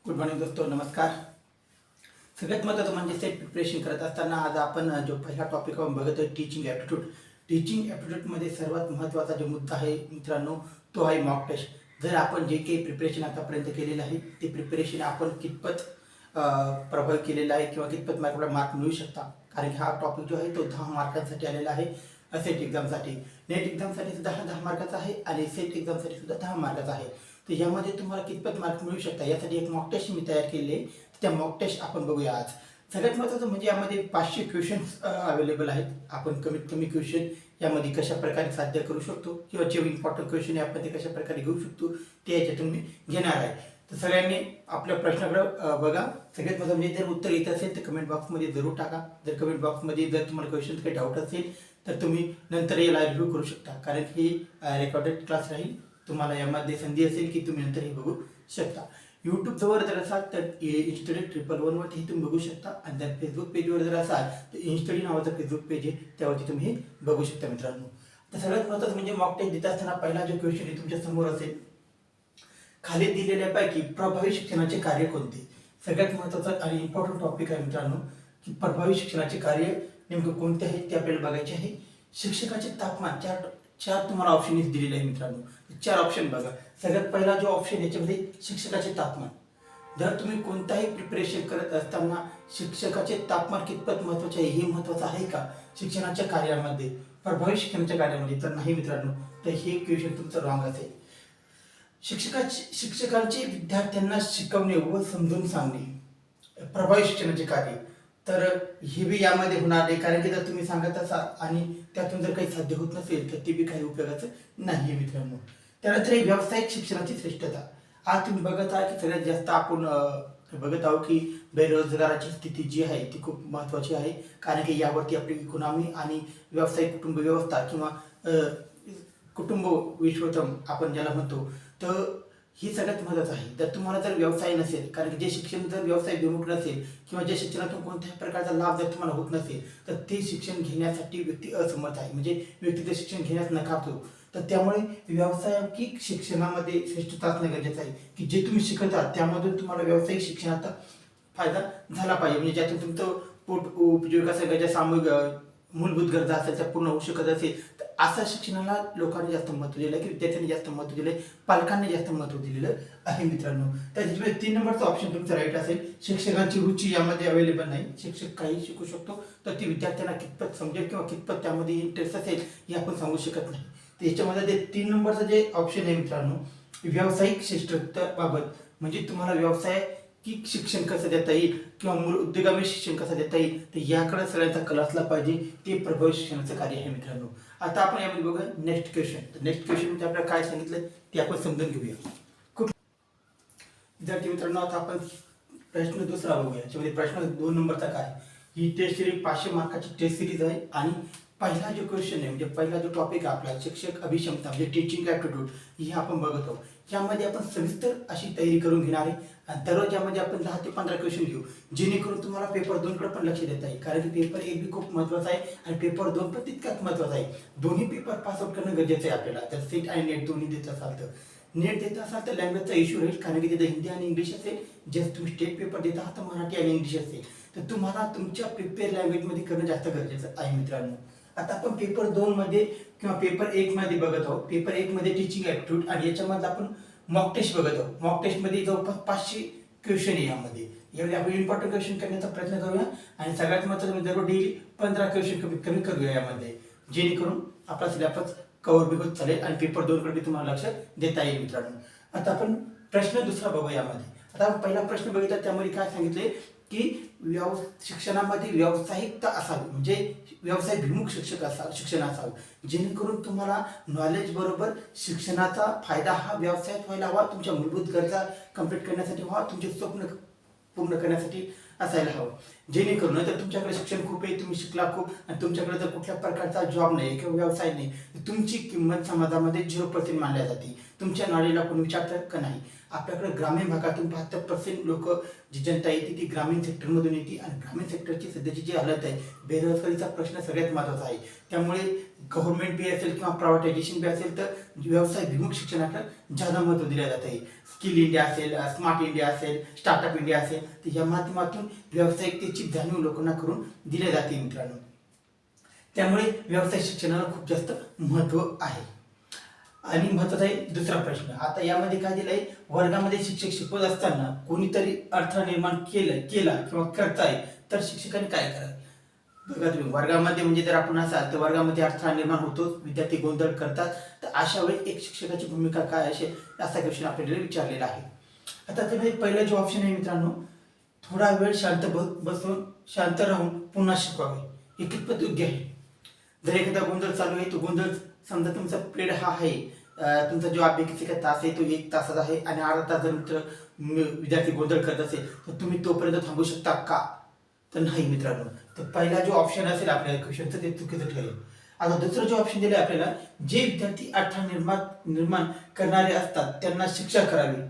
Good morning दोस्तों, नमस्कार। सगळ्यात महत्त्वाचं म्हणजे सेट प्रिपरेशन करत असताना आज आपण जो पहिला टॉपिक आपण बघत आहे टीचिंग ॲप्टिट्यूड. टीचिंग ॲप्टिट्यूडमध्ये सर्वात महत्त्वाचा जो मुद्दा आहे मित्रांनो, तो आहे मॉक टेस्ट. जर आपण जे काही प्रिपरेशन आतापर्यंत केलेलं आहे ते प्रिपरेशन आपण कितपत प्रभावी केलेलं आहे किंवा कितपत मार्क मिळू शकता, कारण की हा टॉपिक जो आहे तो 10 मार्कांसाठी आलेला आहे. सेट एक्झामसाठी, नेट एक्झामसाठी सुद्धा हा 10 मार्काचा आहे आणि सेट एक्झामसाठी सुद्धा 10 मार्काचा आहे. तर यामध्ये तुम्हाला कितपत मार्क मिळू शकता यासाठी एक मॉक टेस्ट मी तयार केलेली आहे. त्या मॉक टेस्ट आपण बघूया आज. सगळ्यात महत्त्वाचं म्हणजे यामध्ये 500 क्वेश्चन्स अवेलेबल आहेत. आपण कमीत कमी क्वेश्चन यामध्ये कशा प्रकारे साध्य करू शकतो किंवा जे इम्पॉर्टंट क्वेश्चन आहे आपण ते कशा प्रकारे घेऊ शकतो ते याच्यातून मी घेणार आहे. तर सगळ्यांनी आपल्या प्रश्नाकडे बघा. सगळ्यात महत्त्वाचं म्हणजे जर उत्तर येत असेल तर कमेंट बॉक्समध्ये जरूर टाका. जर कमेंट बॉक्समध्ये जर तुम्हाला क्वेश्चन काही डाऊट असेल तर तुम्ही नंतर याला रिव्ह्यू करू शकता, कारण ही रेकॉर्डेड क्लास राहील. तुम्हाला यामध्ये संधी असेल की तुम्ही नंतर हे बघू शकता. यूट्यूबवर जर असाल तर इन्स्टडी 111 वरती तुम्ही बघू शकता, आणि जर फेसबुक पेजवर जर असाल तर इन्स्टडी नावाचं फेसबुक पेज आहे त्यावरती तुम्ही हे बघू शकता मित्रांनो. तर सगळ्यात महत्त्वाचं म्हणजे मॉक टेस्ट देत असताना पहिला जो क्वेश्चन आहे तुमच्या समोर असेल, खाली दिलेल्यापैकी प्रभावी शिक्षणाचे कार्य कोणते. सगळ्यात महत्त्वाचा आणि इम्पॉर्टंट टॉपिक आहे मित्रांनो, की प्रभावी शिक्षणाचे कार्य नेमकं कोणते आहे ते आपल्याला बघायचे आहे. शिक्षकाचे तापमान, चार तुम्हाला ऑप्शन दिलेले आहे मित्रांनो. 4 ऑप्शन बघा. सगळ्यात पहिला जो ऑप्शन याच्यामध्ये शिक्षकाचे तापमान. जर तुम्ही कोणताही प्रिपरेशन करत असताना शिक्षकाचे तापमान कितपत महत्त्वाचे आहे हे महत्त्वाचं आहे का शिक्षणाच्या कार्यामध्ये, प्रभावी शिक्षणाच्या कार्यामध्ये, तर नाही मित्रांनो. तर हे क्वेश्चन तुमचं रॉंग असेल. शिक्षकांचे विद्यार्थ्यांना शिकवणे व समजून सांगणे प्रभावी शिक्षणाचे कार्य, तर हे बी यामध्ये होणार नाही, कारण की जर तुम्ही सांगत असाल आणि त्यातून जर काही साध्य होत नसेल तर ते बी काही उपयोगाचं नाही आहे मित्रांनो. त्यानंतर व्यावसायिक शिक्षणाची श्रेष्ठता. आज तुम्ही बघत आहात की सगळ्यात जास्त आपण बघत आहोत की बेरोजगाराची स्थिती जी आहे ती खूप महत्त्वाची आहे, कारण की यावरती आपली इकॉनॉमी आणि व्यावसायिक कुटुंब व्यवस्था किंवा कुटुंब विश्वोत्तम आपण ज्याला म्हणतो, तर ही सगळ्यात महत्त्वाचं आहे. जर तुम्हाला जर व्यवसाय नसेल, कारण की जे शिक्षण जर व्यवसाय विमुख नसेल किंवा ज्या शिक्षणातून कोणत्याही प्रकारचा लाभ जर तुम्हाला होत नसेल तर ते शिक्षण घेण्यासाठी व्यक्ती असमर्थ आहे, म्हणजे व्यक्ती ते शिक्षण घेण्यास नकारतो. तर त्यामुळे व्यावसायिक शिक्षणामध्ये श्रेष्ठता असणं गरजेचं आहे, की जे तुम्ही शिकत आहात त्यामधून तुम्हाला व्यावसायिक शिक्षणाचा फायदा झाला पाहिजे, म्हणजे ज्यातून तुमचं पोट उपजीविका गरजा सामूहिक मूलभूत गरजा असेल त्या पूर्ण होऊ शकत असेल तर अशा शिक्षणाला लोकांनी जास्त महत्त्व दिलं आहे, की विद्यार्थ्यांनी जास्त महत्त्व दिलं आहे, पालकांनी जास्त महत्त्व दिलेलं आहे मित्रांनो. त्याच्यामुळे 3 नंबरचा ऑप्शन तुमचा राईट असेल. शिक्षकांची रुची यामध्ये अवेलेबल नाही. शिक्षक काही शिकू शकतो, तर ती विद्यार्थ्यांना कितपत समजेल किंवा कितपत त्यामध्ये इंटरेस्ट असेल हे आपण सांगू शकत नाही. तर याच्यामध्ये ते 3 नंबरचं जे ऑप्शन आहे मित्रांनो, व्यावसायिक श्रेष्ठतेबाबत, म्हणजे तुम्हाला व्यवसाय की शिक्षण कसं देता येईल किंवा मूळ उद्योगामी शिक्षण कसं देता येईल, तर याकडे सगळ्यांचा कल असला पाहिजे. ते प्रभावी शिक्षणाचं कार्य आहे मित्रांनो. आता आपण यामध्ये बघूया नेक्स्ट क्वेश्चन. तर नेक्स्ट क्वेश्चन मध्ये आपल्याला काय सांगितलं ते आपण समजून घेऊया. खूप विद्यार्थी मित्रांनो, आता आपण प्रश्न दुसरा बघूया. याच्यामध्ये प्रश्न 2 नंबरचा काय. ही टेस्ट सिरीज 500 मार्काची टेस्ट सिरीज आहे, आणि पहिला जो क्वेश्चन आहे म्हणजे पहिला जो टॉपिक आहे आपला शिक्षक अभिक्षमता म्हणजे टीचिंग ॲप्टिट्यूड, ही आपण बघत आहोत. यामध्ये आपण सविस्तर अशी तयारी करून घेणार आहे, आणि दररोज यामध्ये आपण 10 ते 15 क्वेश्चन घेऊ, जेणेकरून तुम्हाला पेपर 2 कडे पण लक्ष देता येईल, कारण की पेपर 1 बी खूप महत्त्वाचा आहे आणि पेपर 2 पण तितकाच महत्त्वाचा आहे. दोन्ही पेपर पास आउट करणं गरजेचं आहे आपल्याला. तर सेट आणि नेट दोन्ही देत असाल तर, नेट देत असाल तर लँग्वेजचा इश्यू राहील, कारण की तिथे हिंदी आणि इंग्लिश असेल. जर तुम्ही स्टेट पेपर देत आहात तर मराठी आणि इंग्लिश असेल, तर तुम्हाला तुमच्या प्रिपेअर लँग्वेजमध्ये करणं जास्त गरजेचं आहे मित्रांनो. आता आपण पेपर 2 मध्ये किंवा पेपर 1 मध्ये बघत आहोत. पेपर 1 मध्ये टीचिंग ॲप्टिट्यूड, आणि याच्यामध्ये आपण मॉक टेस्ट बघत आहोत. मॉक टेस्टमध्ये जवळपास 500 क्वेश्चन आहे यामध्ये. यावेळी आपण इम्पॉर्टंट क्वेश्चन करण्याचा प्रयत्न करूया, आणि सगळ्यात महत्त्वाचं म्हणजे दररोज डेली 15 क्वेश्चन कमीत कमी करूया यामध्ये, जेणेकरून आपला सिलेबस कव्हर बी होत चालेल आणि पेपर 2 कडे तुम्हाला लक्ष देता येईल मित्रांनो. आता आपण प्रश्न दुसरा बघूया यामध्ये. आता पहिला प्रश्न बघितला त्यामध्ये काय सांगितले की शिक्षणामध्ये व्यावसायिकता असावी, म्हणजे व्यवसाय भिमुख शिक्षण असावं, जेणेकरून तुम्हाला नॉलेज बरोबर शिक्षणाचा फायदा हा व्यवसायात व्हायला हवा, तुमच्या मूलभूत गरजा कंप्लीट करण्यासाठी व्हावा, तुमचे स्वप्न पूर्ण करण्यासाठी असायला हवं. जेणेकरून तर तुमच्याकडे शिक्षण खूप आहे, तुम्ही शिकला खूप, आणि तुमच्याकडे जर कुठल्या प्रकारचा जॉब नाही किंवा व्यवसाय नाही, तुमची किंमत समाजामध्ये 0% मानल्या जाते. तुमच्या नॉलेजला कोणी विचारतं का नाही. आपल्याकडे ग्रामीण भागातून 72% लोक जी जनता येते ती ग्रामीण सेक्टरमधून येते, आणि ग्रामीण सेक्टरची सध्याची जी हालत आहे, बेरोजगारीचा प्रश्न सगळ्यात महत्त्वाचा आहे. त्यामुळे गव्हर्नमेंट बी असेल किंवा प्रायव्हेटायझेशन बी असेल तर व्यवसाय भिमुख शिक्षणाकडे जादा महत्त्व दिलं जात आहे. स्किल इंडिया असेल, स्मार्ट इंडिया असेल, स्टार्टअप इंडिया असेल, तर या माध्यमातून व्यावसायिकतेची जाणीव लोकांना करून दिल्या जाते मित्रांनो. त्यामुळे व्यवसाय शिक्षणाला खूप जास्त महत्त्व आहे. आणि महत्त्वाचा आहे दुसरा प्रश्न. आता यामध्ये काय दिलंय, वर्गामध्ये शिक्षक शिकवत असताना कोणीतरी अडथळा निर्माण केला किंवा करताय तर शिक्षकाने काय करावे. बघा तुम्ही, वर्गामध्ये म्हणजे जर आपण असाल तर वर्गामध्ये अडथळा निर्माण होतो, विद्यार्थी गोंधळ करतात, तर अशा वेळी एक शिक्षकाची भूमिका काय असेल असा क्वेश्चन आपल्याला विचारलेला आहे. आता त्यामध्ये पहिलं जो ऑप्शन आहे मित्रांनो, थोडा वेळ शांत राहून पुन्हा शिकवावे. हे कितपत योग्य आहे. जर एखादा गोंधळ चालू आहे, तो गोंधळ समजा तुमचा पिरियड हा आहे, तुमचा जो अभ्यासिका तास आहे तो 1 तासाचा आहे आणि अर्धा तास जर विद्यार्थी गोंधळ करत असेल तर तुम्ही तोपर्यंत थांबू शकता का. तर नाही मित्रांनो. तर पहिला जो ऑप्शन असेल आपल्या क्वेश्चनचं ते चुकीचं ठरेल. आता दुसरं जो ऑप्शन दिलं आपल्याला, जे विद्यार्थी अडथळा निर्माण करणारे असतात त्यांना शिक्षा करावी.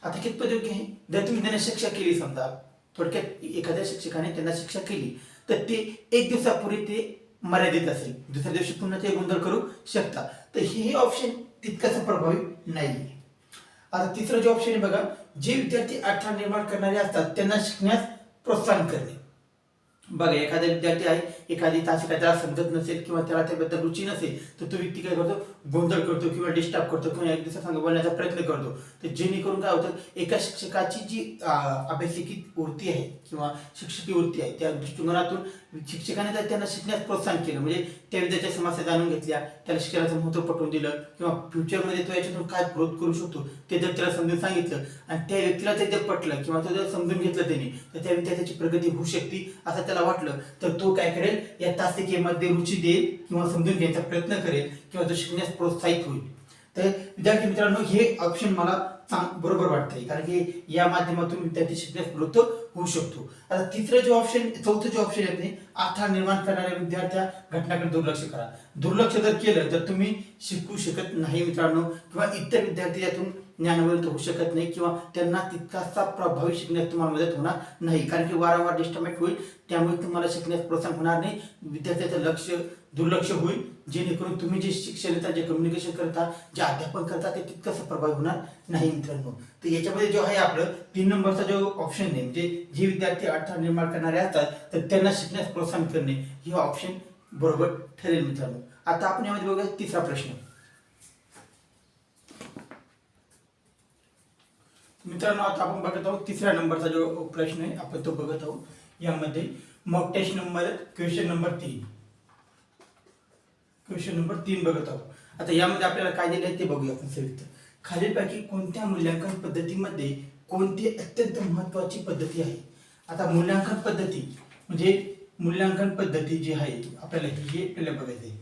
आता कितपत योग्य आहे. जर तुम्ही त्यांना शिक्षा केली, समजा थोडक्यात एखाद्या शिक्षकाने त्यांना शिक्षा केली तर ते 1 दिवसापूर्वी ते मर्यादित असेल, दुसऱ्या दिवशी पुन्हा ते गोंधळ करू शकता. तर हे ऑप्शन तितकंच प्रभावी नाही. आता तिसरं जे ऑप्शन आहे बघा, जे विद्यार्थी अडथळा निर्माण करणारे असतात त्यांना शिकण्यास प्रोत्साहन करणे. बघा, एखादा विद्यार्थी आहे, एखादी तासिका त्याला समजत नसेल किंवा त्याला त्याबद्दल रुची नसेल तर तो व्यक्ती काय करतो, गोंधळ करतो किंवा डिस्टर्ब करतो किंवा एक दिवसासंग बोलण्याचा प्रयत्न करतो. तर जेणेकरून काय होतं, एका शिक्षकाची जी अभ्यासिकी वृत्ती आहे किंवा शिक्षकी वृत्ती आहे त्या दृष्टिकोनातून शिक्षकाने जर त्यांना शिकण्यास प्रोत्साहन केलं, म्हणजे त्या विद्यार्थ्याच्या समस्या जाणून घेतल्या, त्याला शिक्षणाचं महत्त्व पटवून दिलं किंवा फ्युचरमध्ये तो याच्यातून काय ग्रोथ करू शकतो ते जर त्याला समजून सांगितलं आणि त्या व्यक्तीला ते जर पटलं किंवा तो जर समजून घेतलं त्यांनी, तर त्या विद्यार्थ्याची प्रगती होऊ शकते असं त्याला वाटलं तर तो काय करेल, या तासिकेमध्ये रुची देईल किंवा समजून घ्यायचा प्रयत्न करेल किंवा तो शिकण्यास प्रोत्साहित होईल. तर विद्यार्थी मित्रांनो, हे ऑप्शन मला बरोबर वाटतंय, कारण की या माध्यमातून विद्यार्थी शिकण्यास प्रवृत्त होऊ शकतो. आता चौथं जे ऑप्शन आहे, अडथळा निर्माण करणाऱ्या विद्यार्थ्या घटनाकडे दुर्लक्ष करा. दुर्लक्ष जर केलं तर तुम्ही शिकू शकत नाही मित्रांनो, किंवा इतर विद्यार्थी यातून ज्ञानवंत होऊ शकत नाही किंवा त्यांना तितकासा प्रभावी शिकण्यास तुम्हाला मदत होणार नाही, कारण की वारंवार डिस्टर्बमेंट होईल. त्यामुळे तुम्हाला शिकण्यास प्रोत्साहन होणार नाही, विद्यार्थ्याचं दुर्लक्ष होईल, जेणेकरून तुम्ही जे शिक्षण करता, जे कम्युनिकेशन करता, जे अध्यापन करता ते तितकंसं प्रभावी होणार नाही मित्रांनो. तर याच्यामध्ये जो आहे आपलं 3 नंबरचा जो ऑप्शन आहे, म्हणजे जे विद्यार्थी अडथळा निर्माण करणारे असतात तर त्यांना शिकण्यास प्रोत्साहन करणे, हे ऑप्शन बरोबर ठरेल मित्रांनो. आता आपण यामध्ये बघूया तिसरा प्रश्न. मित्रांनो, आता आपण बघत आहोत तिसऱ्या नंबरचा जो प्रश्न आहे आपण तो बघत आहोत. यामध्ये mock test number question number 3 बघत आहोत. आता यामध्ये आपल्याला काय दिले आहे ते बघूया आपण सविस्तर. खालीलपैकी कोणत्या मूल्यांकन पद्धतीमध्ये कोणती अत्यंत महत्त्वाची पद्धती आहे. आता मूल्यांकन पद्धती जी आहे आपल्याला हे आपल्याला बघायचं आहे.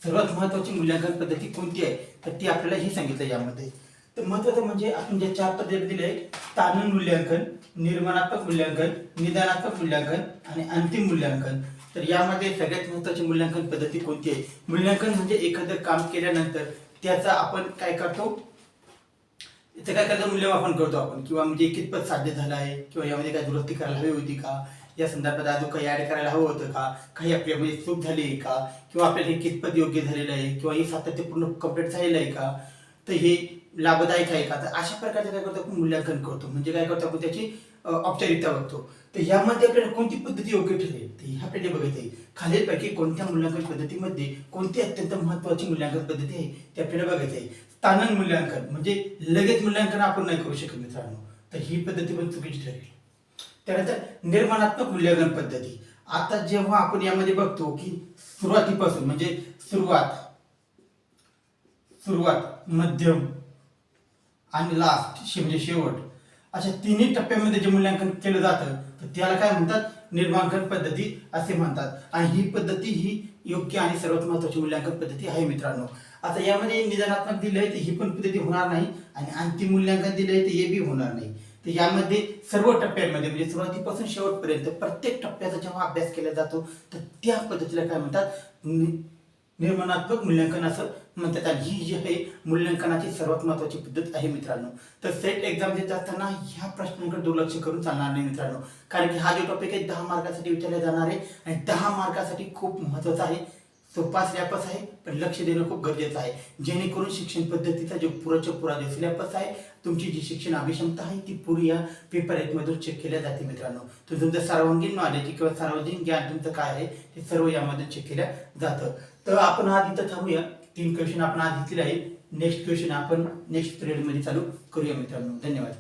सर्वात महत्त्वाची मूल्यांकन पद्धती कोणती आहे तर ती आपल्याला हे सांगितलं यामध्ये. तर महत्त्वाचं म्हणजे आपण जे 4 पद्धती दिले आहेत, तारण मूल्यांकन, निर्माणात्मक मूल्यांकन, निदानात्मक मूल्यांकन आणि अंतिम मूल्यांकन. तर यामध्ये सगळ्यात महत्त्वाची मूल्यांकन पद्धती कोणती आहे. मूल्यांकन म्हणजे एखादं काम केल्यानंतर त्याचा आपण काय करतो, त्याचं काय करतो, मूल्यमापन करतो आपण, किंवा म्हणजे कितपत साध्य झालं आहे किंवा यामध्ये काय दुरुस्ती करायला हवी होती का, या संदर्भात अजून काही ऍड करायला हवं होतं का, काही आपल्यामध्ये चूक झाली आहे का, किंवा आपल्याला हे कितपत योग्य झालेलं आहे किंवा हे सातत्यपूर्ण कंप्लीट झालेलं आहे का, तर हे लाभदायक आहे का. तर अशा प्रकारचे काय करतो आपण मूल्यांकन करतो, म्हणजे काय करतो आपण त्याची औपचारिकता बघतो. तर यामध्ये आपल्याला कोणती पद्धती योग्य ठरेल ते आपल्याला बघायचं आहे. खालीलपैकी कोणत्या मूल्यांकन पद्धतीमध्ये कोणती अत्यंत महत्त्वाची मूल्यांकन पद्धती आहे ते आपल्याला बघायचं आहे. स्थानन मूल्यांकन म्हणजे लगेच मूल्यांकन आपण नाही करू शकत मित्रांनो, तर ही पद्धती पण चुकीची ठरेल. त्यानंतर निर्माणात्मक मूल्यांकन पद्धती. आता जेव्हा आपण यामध्ये बघतो की सुरुवातीपासून म्हणजे सुरुवात मध्यम आणि लास्ट म्हणजे शेवट, अशा तिन्ही टप्प्यामध्ये जे मूल्यांकन केलं जातं तर त्याला काय म्हणतात, निर्माणात्मक पद्धती असे म्हणतात. आणि ही पद्धती ही योग्य आणि सर्वात महत्त्वाची मूल्यांकन पद्धती आहे मित्रांनो. आता यामध्ये निदानात्मक दिले आहे तर ही पण पद्धती होणार नाही आणि अंतिम मूल्यांकन दिले आहे तर हे बी होणार नाही. तर यामध्ये सर्व टप्प्यांमध्ये म्हणजे सुरुवातीपासून शेवटपर्यंत प्रत्येक टप्प्याचा जेव्हा अभ्यास केला जातो तर त्या पद्धतीला काय म्हणतात, निर्माणात्मक मूल्यांकन असं म्हणतात. आणि ही जी आहे मूल्यांकनाची सर्वात महत्त्वाची पद्धत आहे मित्रांनो. तर सेट एक्झाम देत असताना ह्या प्रश्नांकडे दुर्लक्ष करून चालणार नाही मित्रांनो, कारण की हा जो टॉपिक आहे 10 मार्कासाठी विचारला जाणार आहे आणि 10 मार्कासाठी खूप महत्त्वाचा आहे. सोपा सिलेबस आहे, पण लक्ष देणं खूप गरजेचं आहे, जेणेकरून शिक्षण पद्धतीचा जो पुराच्या पुरा जो सिलेबस आहे, तुमची जी शिक्षण अभिक्षमता आहे ती पुरी या पेपर 1 मधून चेक केल्या जाते मित्रांनो. तर तुमचं सर्वांगीण नॉलेज किंवा सार्वजनिक ज्ञान तुमचं काय आहे ते सर्व यामध्ये चेक केल्या जातं. तर आपण आज इथं थांबूया. 3 क्वेश्चन आपण आज घेतलेले आहे. नेक्स्ट क्वेश्चन आपण नेक्स्ट पिरियड मध्ये चालू करूया मित्रांनो. धन्यवाद.